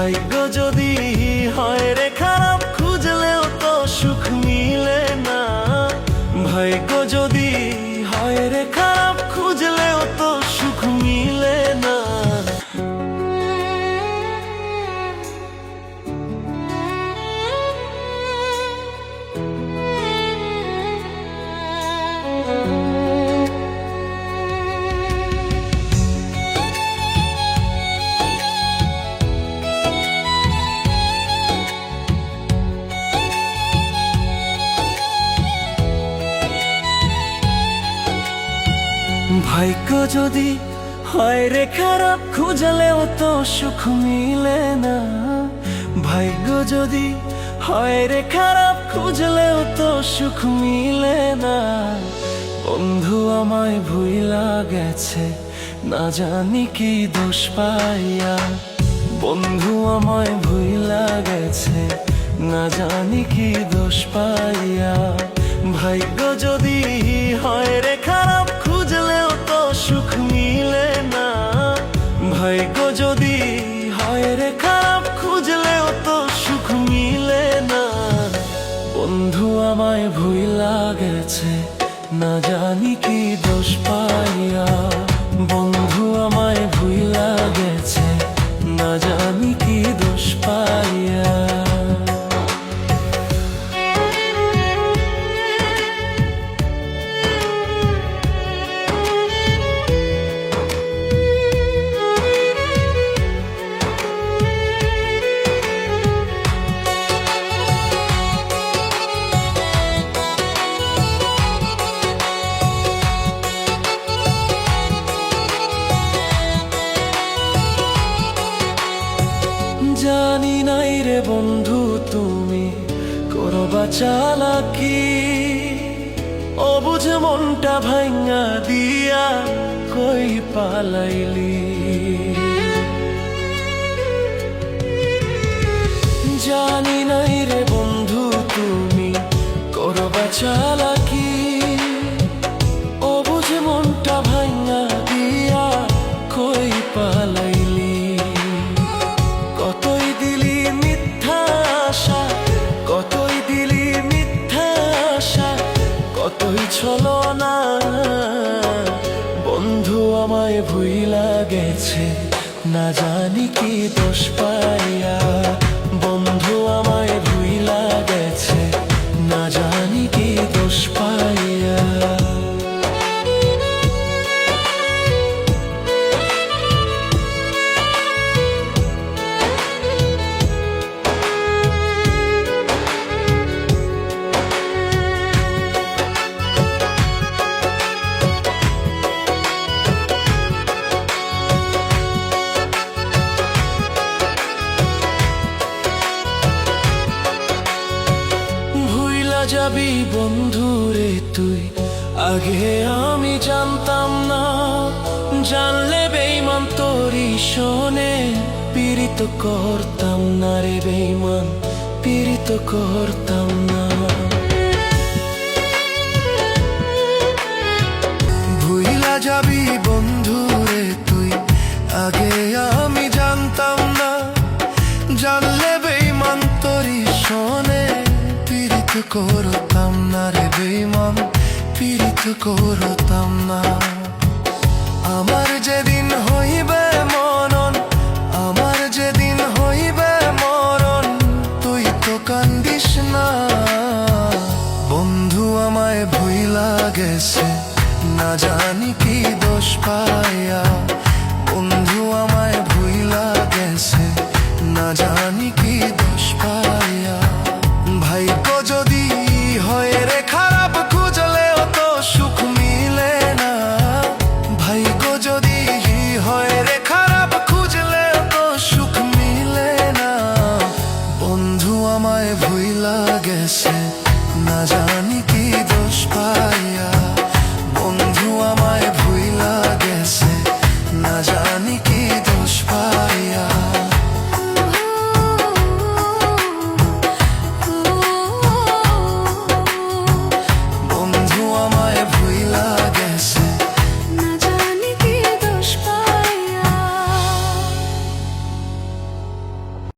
ভাগ্য যদি হয় রে খারাপ, খুঁজলেও তো সুখ মিলে না। ভাগ্য যদি হয় রে খারাপ, খুঁজলেও তো সুখ মিলে না। ভাগ্য যদি হয় রে খারাপ, খুঁজলেও তো সুখ মিলে না। ভাগ্য যদি হয় রে খারাপ, খুঁজলেও তো সুখ মিলে না। বন্ধু আমায় ভুইলা গেছে, না জানি কি দোষ পাইয়া। বন্ধু আমায় ভুইলা গেছে, না জানি কি দোষ পাইয়া। ভাগ্য যদি হয় রে খারাপ, খুঁজলেও তো সুখ মিলে না। ভাগ্য যদি হয় রে খারাপ, খুঁজলেও তো সুখ মিলে না। বন্ধু আমায় ভুইলা গেছে, না জানি কি দোষ পাইয়া। বন্ধু আমায় ভুইলা গেছে, না জানি কি দোষ পাইয়া। জানি নাই রে বন্ধু তুমি করবা চালাকি, অবুঝ মনটা ভাঙা দিয়া কই পালাইলি। জানি নাই রে বন্ধু তুমি করবা চালাকি, অবুঝ মনটা ভাঙা দিয়া কই পালাইলি। কতই দিলি মিথ্যা আশা, কতই দিলি মিথ্যা আশা, কতই ছলনা। বন্ধু আমায় ভুইলা গেছে, না জানি কি দোষ পাইয়া। বন্ধু আমায় ভুইলা গেছে, না জানি কি দোষ পাইয়া। যাবি বন্ধু রে তুই, আগে আমি জানতাম না। জানলে বেঈমান তোরি শোনে, পীড়িত করতাম না রে বেঈমান, পীড়িত করতাম না। ভুইলা যাবি বন্ধু রে তুই, আগে আমি জানতাম না। জানলে বেঈমান তোরি শোনে, পীড়িত করতাম না রে বেঈমান, পীড়িত করতাম না। আমার যেদিন হইবে